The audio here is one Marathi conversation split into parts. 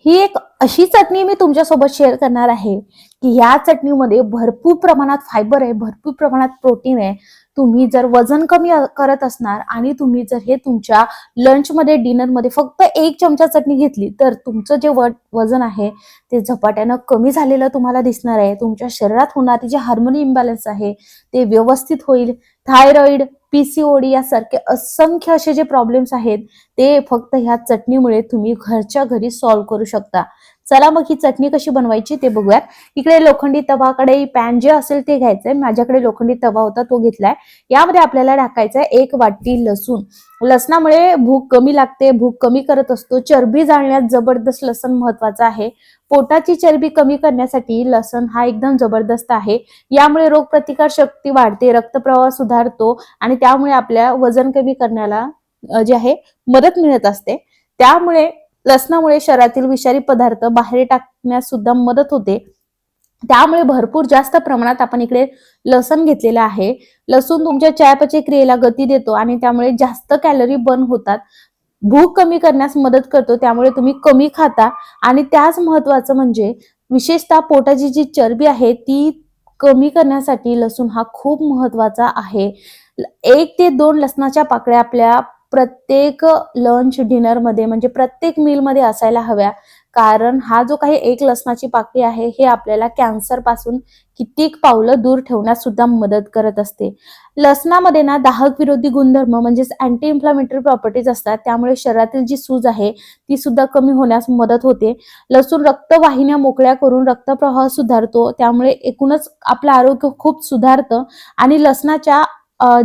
ही एक अशी चटणी मी तुमच्यासोबत शेअर करणार आहे की या चटणीमध्ये भरपूर प्रमाणात फायबर आहे, भरपूर प्रमाणात प्रोटीन आहे. तुम्ही जर वजन कमी करत असणार आणि तुम्ही जर हे तुमच्या लंचमध्ये, डिनरमध्ये फक्त 1 चमचा चटणी घेतली, तर तुमचं जे वजन आहे ते झपाट्यानं कमी झालेलं तुम्हाला दिसणार आहे. तुमच्या शरीरात होणारे जे हार्मोनी इम्बॅलन्स आहे ते व्यवस्थित होईल. थायरॉइड, पीसीओडी यासारखे असंख्य असे जे प्रॉब्लेम्स आहेत ते फक्त ह्या चटणीमुळे तुम्ही घरच्या घरी सॉल्व्ह करू शकता. चला मग ही चटणी कशी बनवायची ते बघूयात. इकडे लोखंडी तवा, कढई, पॅन जे असेल ते घ्यायचंय. माझ्याकडे लोखंडी तवा होता तो घेतलाय. यामध्ये आपल्याला टाकायचं आहे 1 वाटी लसूण. लसणामुळे भूक कमी लागते, भूक कमी करत असतो. चरबी जाळण्यात जबरदस्त लसण महत्वाचं आहे. पोटाची चरबी कमी करण्यासाठी लसण हा एकदम जबरदस्त आहे. यामुळे रोगप्रतिकार शक्ती वाढते, रक्तप्रवाह सुधारतो आणि त्यामुळे आपल्या वजन कमी करण्याला जे आहे मदत मिळत असते. त्यामुळे लसणामुळे शरीरातील विषारी पदार्थ बाहेर टाकण्यास सुद्धा मदत होते. त्यामुळे भरपूर जास्त प्रमाणात आपण इकडे लसण घेतलेलं आहे. लसूण तुमच्या चयापचय क्रियेला गती देतो आणि त्यामुळे जास्त कॅलरी बर्न होतात. भूक कमी करण्यास मदत करतो, त्यामुळे तुम्ही कमी खाता आणि त्याच महत्वाचं म्हणजे विशेषतः पोटाची जी चरबी आहे ती कमी करण्यासाठी लसूण हा खूप महत्वाचा आहे. 1 ते 2 लसणाच्या पाकळ्या आपल्या प्रत्येक लंच, डिनरमध्ये म्हणजे प्रत्येक मीलमध्ये असायला हव्या. कारण हा जो काही 1 लसणाची पाकळी आहे हे आपल्याला कॅन्सर पासून कित्येक पावलं दूर ठेवण्यास सुद्धा मदत करत असते. लसणामध्ये ना दाहक विरोधी गुणधर्म म्हणजेच अँटी इन्फ्लामेटरी प्रॉपर्टीज असतात. त्यामुळे शरीरातील जी सूज आहे ती सुद्धा कमी होण्यास मदत होते. लसूण रक्तवाहिन्या मोकळ्या करून रक्तप्रवाह सुधारतो. त्यामुळे एकूणच आपलं आरोग्य खूप सुधारतं आणि लसणाच्या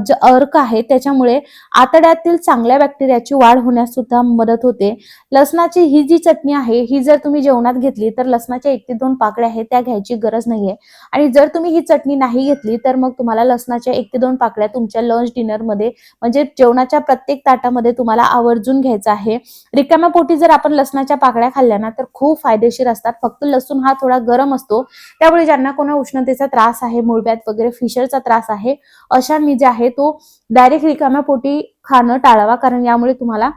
जे अर्क आहे त्याच्यामुळे आतड्यातील चांगल्या बॅक्टेरियाची वाढ होण्यास सुद्धा मदत होते. लसणाची ही जी चटणी आहे ही जर तुम्ही जेवणात घेतली तर लसणाच्या 1 ते 2 पाकळ्या आहेत त्या घ्यायची गरज नाहीये. आणि जर तुम्ही ही चटणी नाही घेतली तर मग तुम्हाला लसणाच्या 1 ते 2 पाकळ्या तुमच्या लंच, डिनरमध्ये म्हणजे जेवणाच्या प्रत्येक ताटामध्ये तुम्हाला आवर्जून घ्यायचं आहे. रिकाम्या पोटी जर आपण लसणाच्या पाकळ्या खाल्ल्या ना तर खूप फायदेशीर असतात. फक्त लसूण हा थोडा गरम असतो, त्यामुळे ज्यांना कोणा उष्णतेचा त्रास आहे, मूळव्याध वगैरे फिशरचा त्रास आहे, अशांनी जे आहे तो डायरेक्ट रिकाम्या पोटी खाणं टाळावा, कारण यामुळे तुम्हाला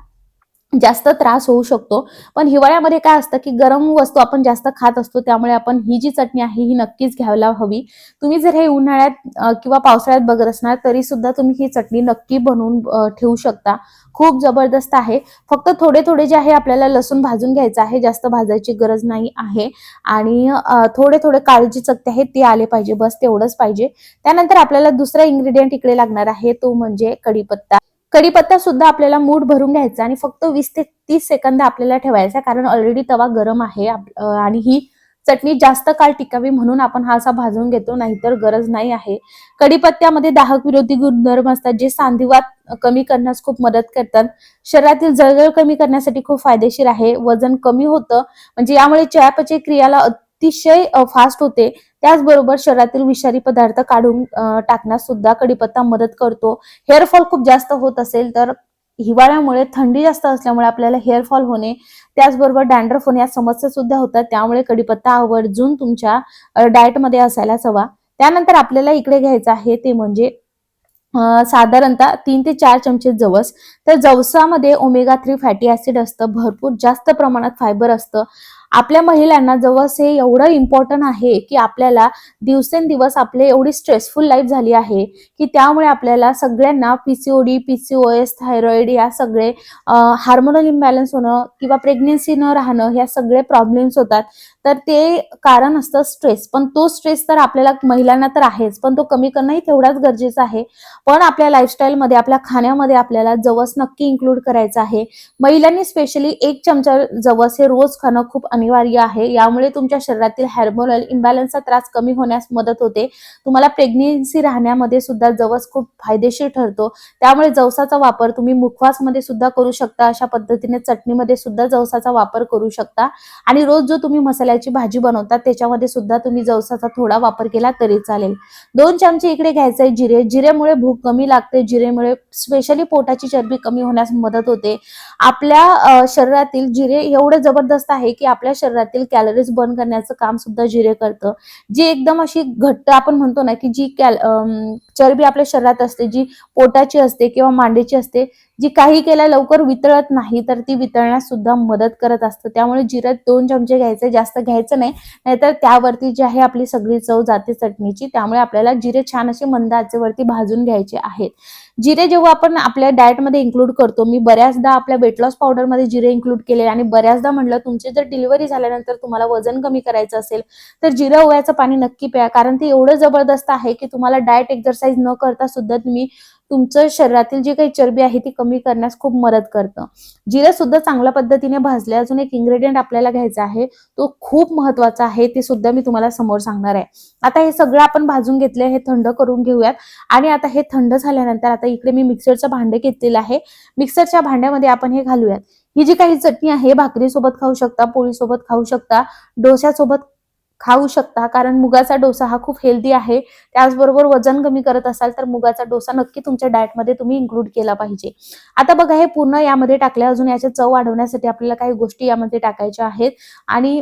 जास्त त्रास होऊ शकतो. पण हिवाळ्यामध्ये काय असतं की गरम वस्तू आपण जास्त खात असतो, त्यामुळे आपण ही जी चटणी आहे ही नक्कीच घ्यायला हवी. तुम्ही जर हे उन्हाळ्यात किंवा पावसाळ्यात बघत असणार तरी सुद्धा तुम्ही ही चटणी नक्की बनवून ठेवू शकता. खूप जबरदस्त आहे. फक्त थोडे थोडे जे आहे आपल्याला लसूण भाजून घ्यायचं आहे, जास्त भाजायची गरज नाही आहे. आणि थोडे थोडे काळजी चकते आहेत ते आले पाहिजे, बस तेवढंच पाहिजे. त्यानंतर आपल्याला दुसरा इन्ग्रेडियंट इकडे लागणार आहे तो म्हणजे कढीपत्ता. कढीपत्ता सुद्धा आपल्याला मूठ भरून घ्यायचा आणि फक्त 20 ते 30 सेकंद आपल्याला ठेवायचा, कारण ऑलरेडी तवा गरम आहे आणि ही चटणी जास्त काळ टिकावी म्हणून आपण हा असा भाजून घेतो, नाहीतर गरज नाही आहे. कढीपत्त्यामध्ये दाहक विरोधी गुणधर्म असतात जे सांधिवात कमी करण्यास खूप मदत करतात. शरीरातील जळजळ कमी करण्यासाठी खूप फायदेशीर आहे. वजन कमी होतं, म्हणजे यामुळे चयापचय क्रियाला अतिशय फास्ट होते. त्याचबरोबर शरीरातील विषारी पदार्थ काढून टाकण्यास सुद्धा कढीपत्ता मदत करतो. हेअरफॉल खूप जास्त होत असेल तर हिवाळ्यामुळे थंडी जास्त असल्यामुळे आपल्याला हेअरफॉल होणे, त्याचबरोबर डॅन्ड्रफ होणे या समस्या सुद्धा होतात. त्यामुळे कढीपत्ता आवर्जून तुमच्या डाएटमध्ये असायलाच हवा. त्यानंतर आपल्याला इकडे घ्यायचं आहे ते म्हणजे साधारणतः 3 ते 4 चमचे जवस. तर जवसामध्ये ओमेगा 3 फॅटी ऍसिड असतं, भरपूर जास्त प्रमाणात फायबर असतं. आपल्या महिलांना जवस हे एवढं इम्पॉर्टंट आहे की आपल्याला दिवसेंदिवस आपले एवढी स्ट्रेसफुल लाईफ झाली आहे की त्यामुळे आपल्याला सगळ्यांना पीसीओडी, पीसीओएस, थायरॉइड या सगळे हार्मोनल इम्बॅलन्स होणं किंवा प्रेग्नेन्सी न राहणं ह्या सगळे प्रॉब्लेम्स होतात. तर ते कारण असतं स्ट्रेस. पण तो स्ट्रेस तर आपल्याला महिलांना तर आहेच, पण तो कमी करणंही तेवढाच गरजेचं आहे. पण आपल्या लाईफस्टाईलमध्ये, आपल्या खाण्यामध्ये आपल्याला जवस नक्की इन्क्लूड करायचं आहे. महिलांनी स्पेशली 1 चमचा जवस हे रोज खाणं खूप अनिवार्य आहे. यामुळे तुमच्या शरीरातील हार्मोनल इम्बॅलन्सचा त्रास कमी होण्यास मदत होते. तुम्हाला प्रेग्नेन्सी राहण्यामध्ये सुद्धा जवस खूप फायदेशीर ठरतो. त्यामुळे जवसाचा वापर तुम्ही मुखवासमध्ये सुद्धा करू शकता. अशा पद्धतीने चटणीमध्ये सुद्धा जवसाचा वापर करू शकता. आणि रोज जो तुम्ही मसाल्याची भाजी बनवता त्याच्यामध्ये सुद्धा तुम्ही जवसाचा थोडा वापर केला तरी चालेल. 2 चमचे इकडे घ्यायचे जिरे. जिरेमुळे भूक कमी लागते. जिरेमुळे स्पेशली पोटाची चरबी कमी होण्यास मदत होते. आपल्या शरीरातील जिरे एवढे जबरदस्त आहे की आपल्या शरीरातील कॅलरीज बर्न करण्याचं काम सुद्धा जिरे करतं. जी एकदम अशी घट्ट आपण म्हणतो ना की जी चरबी आपल्या शरीरात असते, जी पोटाची असते किंवा मांडीची असते, जी काही केल्या लवकर वितळत नाही, तर ती वितळण्यास सुद्धा मदत करत असतं. त्यामुळे जिरं 2 चमचे घ्यायचे, जास्त घ्यायचं नाही, नाहीतर त्यावरती जी आहे आपली सगळी चव जाते चटणीची. त्यामुळे आपल्याला जिरे छान असे मंद आचेवरती भाजून घ्यायचे आहेत. जिरे जेव्हा आपण आपल्या डाएटमध्ये इन्क्लूड करतो, मी बऱ्याचदा आपल्या वेट लॉस पावडरमध्ये जिरे इन्क्लूड केले आणि बऱ्याचदा म्हटलं तुमची जर डिलिव्हरी झाल्यानंतर तुम्हाला वजन कमी करायचं असेल तर जिरं ओव्याचं पाणी नक्की प्या, कारण ते एवढं जबरदस्त आहे की तुम्हाला डाएट एक्सरसाइज न करता सुद्धा तुम्ही तुमचं शरीरातील जी काही चरबी आहे ती कमी करण्यास खूप मदत करतं. जिरं सुद्धा चांगल्या पद्धतीने भाजले. अजून एक इन्ग्रेडियंट आपल्याला घ्यायचा आहे, तो खूप महत्वाचा आहे, ते सुद्धा मी तुम्हाला समोर सांगणार आहे. आता हे सगळं आपण भाजून घेतले, हे थंड करून घेऊयात. आणि आता हे थंड झाल्यानंतर आता इकडे मी मिक्सरचं भांडे घेतलेलं आहे. मिक्सरच्या भांड्यामध्ये आपण हे घालूयात. ही जी काही चटणी आहे भाकरीसोबत खाऊ शकता, पोळीसोबत खाऊ शकता, डोश्यासोबत खाऊ शकता, कारण मुगाचा डोसा हा खूप हेल्दी आहे. त्याचबरोबर वजन कमी करत असाल तर मुगाचा डोसा नक्की तुमच्या डाएटमध्ये तुम्ही इन्क्लूड केला पाहिजे. आता बघा हे पूर्ण यामध्ये टाकले. अजून याची चव वाढवण्यासाठी आपल्याला काही गोष्टी यामध्ये टाकायच्या आहेत. आणि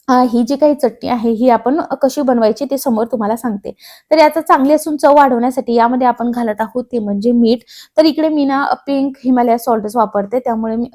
ही जी काही चटणी आहे ही आपण कशी बनवायची ते समोर तुम्हाला सांगते. तर याचा चांगली असून चव वाढवण्यासाठी यामध्ये आपण घालत आहोत ते म्हणजे मीठ. तर इकडे मी ना पिंक हिमालया सॉल्टच वापरते, त्यामुळे मी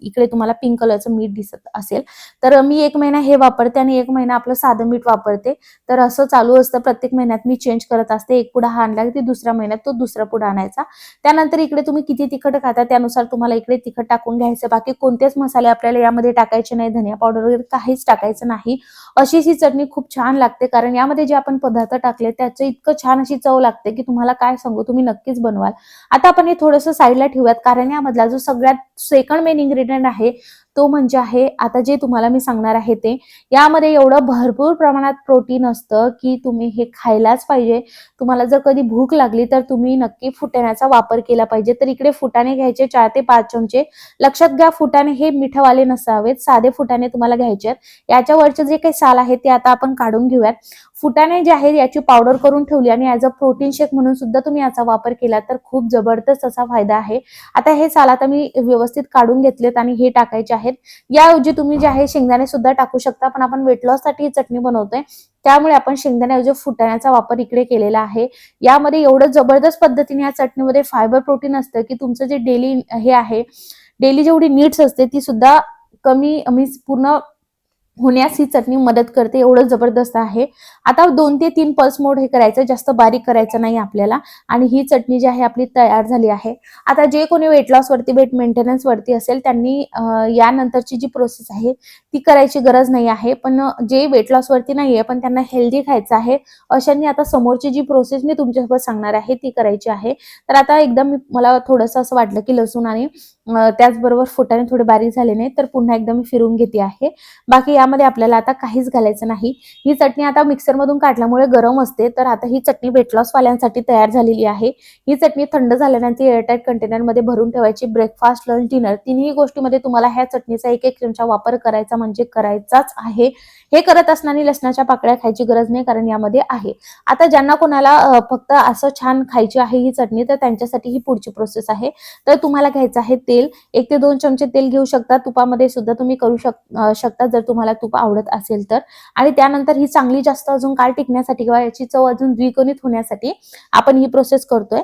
इकडे तुम्हाला पिंक कलरचं मीठ दिसत असेल. तर मी 1 महिना हे वापरते आणि 1 महिना आपलं साधं मीठ वापरते. तर असं चालू असतं, प्रत्येक महिन्यात मी चेंज करत असते. एक पुडा हा आणला की दुसऱ्या महिन्यात तो दुसरा पुडा आणायचा. त्यानंतर इकडे तुम्ही किती तिखट खाता त्यानुसार तुम्हाला इकडे तिखट टाकून घ्यायचं. बाकी कोणतेच मसाले आपल्याला यामध्ये टाकायचे नाही, धनिया पावडर वगैरे काहीच टाकायचं नाही. अशी ही चटणी खूप छान लागते, कारण यामध्ये जे आपण पदार्थ टाकले त्याचं इतकं छान अशी चव लागते की तुम्हाला काय सांगू, तुम्ही नक्कीच बनवाल. आता आपण हे थोडंसं साईडला ठेवूयात, कारण यामधला जो सगळ्यात सेकंड मेन इन्ग्रेडियंट आहे तो म्हणजे आहे आता जे तुम्हाला मी सांगणार आहे ते. यामध्ये एवढं भरपूर प्रमाणात प्रोटीन असतं की तुम्ही हे खायलाच पाहिजे. तुम्हाला जर कधी भूक लागली तर तुम्ही नक्की फुटाण्याचा वापर केला पाहिजे. तर इकडे फुटाणे घ्यायचे 4 ते 5 चमचे. लक्षात घ्या फुटाणे हे मिठावाले नसावेत, साधे फुटाणे तुम्हाला घ्यायचे आहेत. याच्यावरचे जे काही साल आहे ते आता आपण काढून घेऊयात. फुटाणे जे आहेत याची पावडर करून ठेवली आणि ॲज अ प्रोटीन शेक म्हणून सुद्धा तुम्ही याचा वापर केला तर खूप जबरदस्त असा फायदा आहे. आता हे साल आता मी व्यवस्थित काढून घेतलेत आणि हे टाकायचे आहेत. याऐवजी तुम्ही जे आहे शेंगदाणे सुद्धा टाकू शकता, पण आपण वेट लॉस साठी ही चटणी बनवतोय त्यामुळे आपण शेंगदाण्याऐवजी फुटाण्याचा वापर इकडे केलेला आहे. यामध्ये एवढं जबरदस्त पद्धतीने या चटणीमध्ये फायबर प्रोटीन असतं की तुमचं जे डेली हे आहे, डेली जेवढी नीड्स असते ती सुद्धा कमी पूर्ण होण्यास ही चटणी मदत करते. एवढं जबरदस्त आहे. आता 2 ते 3 पल्स मोड हे करायचं, जास्त बारीक करायचं नाही आपल्याला. आणि ही चटणी जी आहे आपली तयार झाली आहे. आता जे कोणी वेट लॉस वरती, वेट मेंटेनन्स वरती असेल त्यांनी यानंतरची जी प्रोसेस आहे ती करायची गरज नाही आहे. पण जे वेट लॉस वरती नाहीये पण त्यांना हेल्दी खायचं आहे अशांनी आता समोरची जी प्रोसेस मी तुमच्यासोबत सांगणार आहे ती करायची आहे. तर आता एकदम मला थोडंसं असं वाटलं की लसूण आणि त्याचबरोबर फुटाणे थोडे बारीक झाले नाही, तर पुन्हा एकदा मी फिरवून घेते आहे. बाकी यामध्ये आपल्याला आता काहीच घालायचं नाही. ही चटणी आता मिक्सरमधून काढल्यामुळे गरम असते, तर आता ही चटणी वेट लॉस वाल्यांसाठी तयार झालेली आहे. ही चटणी थंड झाल्यानंतर एअरटाईट कंटेनरमध्ये भरून ठेवायची. ब्रेकफास्ट, लंच, डिनर तिन्ही गोष्टीमध्ये तुम्हाला ह्या चटणीचा 1-1 चमचा वापर करायचा म्हणजे करायचाच आहे. हे करत असताना लसणाच्या पाकळ्या खायची गरज नाही, कारण यामध्ये आहे. आता ज्यांना कोणाला फक्त असं छान खायची आहे ही चटणी, तर त्यांच्यासाठी ही पुढची प्रोसेस आहे. तर तुम्हाला घ्यायचं आहे तेल. 1 ते 2 चमचे तेल घेऊ शकता. तुपामध्ये सुद्धा तुम्ही करू शकता जर तुम्हाला तूप आवडत असेल तर. आणि त्यानंतर ही चांगली जास्त अजून काळ टिकण्यासाठी किंवा याची चव अजून द्विगुणित होण्यासाठी आपण ही प्रोसेस करतोय.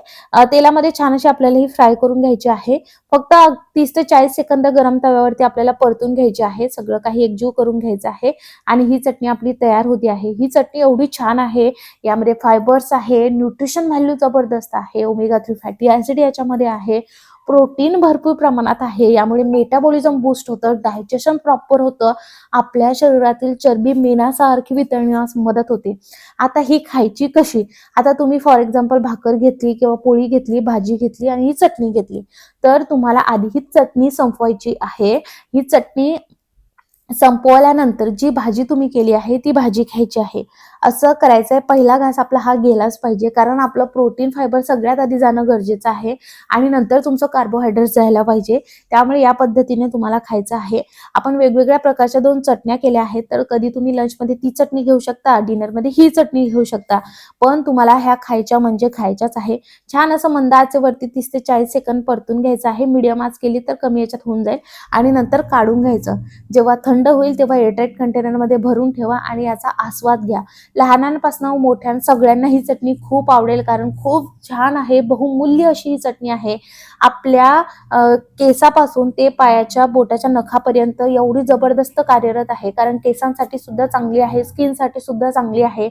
तेलामध्ये छान अशी आपल्याला ही फ्राय करून घ्यायची आहे. फक्त 30 ते 40 सेकंद गरम तव्यावरती आपल्याला परतून घ्यायची आहे. सगळं काही एकजीव करून घ्यायचं आहे आणि ही चटणी आपली तयार होती आहे. ही चटणी एवढी छान आहे, यामध्ये फायबर्स आहे, न्यूट्रिशन व्हॅल्यू जबरदस्त आहे, ओमेगा 3 फॅटी ऍसिड याच्यामध्ये आहे, प्रोटीन भरपूर प्रमाणात आहे. यामुळे मेटाबॉलिझम बूस्ट होतं, डायजेशन प्रॉपर होतं, आपल्या शरीरातील चरबी मेणासारखी वितळण्यास मदत होते. आता ही खायची कशी? आता तुम्ही फॉर एक्झाम्पल भाकर घेतली किंवा पोळी घेतली, भाजी घेतली आणि ही चटणी घेतली, तर तुम्हाला आधी ही चटणी संपवायची आहे. ही चटणी संपवल्यानंतर जी भाजी तुम्ही केली आहे ती भाजी खायची आहे. असं करायचंय. पहिला घास आपला हा गेलाच पाहिजे, कारण आपलं प्रोटीन फायबर सगळ्यात आधी जाणं गरजेचं आहे आणि नंतर तुमचं कार्बोहायड्रेट जायला पाहिजे. त्यामुळे या पद्धतीने तुम्हाला खायचं आहे. आपण वेगवेगळ्या प्रकारच्या 2 चटण्या केल्या आहेत, तर कधी तुम्ही लंचमध्ये ती चटणी घेऊ शकता, डिनरमध्ये ही चटणी घेऊ शकता, पण तुम्हाला ह्या खायच्या म्हणजे खायच्याच आहे. छान असं मंद आचेवरती 30 ते 40 सेकंद परतून घ्यायचं आहे. मीडियम आच केली तर कमी याच्यात होऊन जाईल आणि नंतर काढून घ्यायचं. जेव्हा थंड थंड होईल तेव्हा एअरटाईट कंटेनरमध्ये भरून ठेवा आणि याचा आस्वाद घ्या. लहानांपासून मोठ्या सगळ्यांना ही चटणी खूप आवडेल, कारण खूप छान आहे, बहुमूल्य अशी ही चटणी आहे. आपल्या केसापासून ते पायाच्या बोटाच्या नखापर्यंत एवढी जबरदस्त कार्यरत आहे, कारण केसांसाठी सुद्धा चांगली आहे, स्किनसाठी सुद्धा चांगली आहे.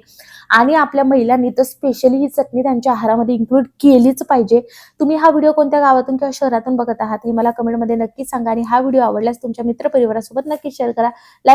आणि आपल्या महिलांनी तर स्पेशली ही चटणी त्यांच्या आहारामध्ये इन्क्लूड केलीच पाहिजे. तुम्ही हा व्हिडिओ कोणत्या गावातून किंवा शहरातून बघत आहात हे मला कमेंटमध्ये नक्की सांगा आणि हा व्हिडिओ आवडल्यास तुमच्या मित्रपरिवारासोबत नक्की शेअर करा.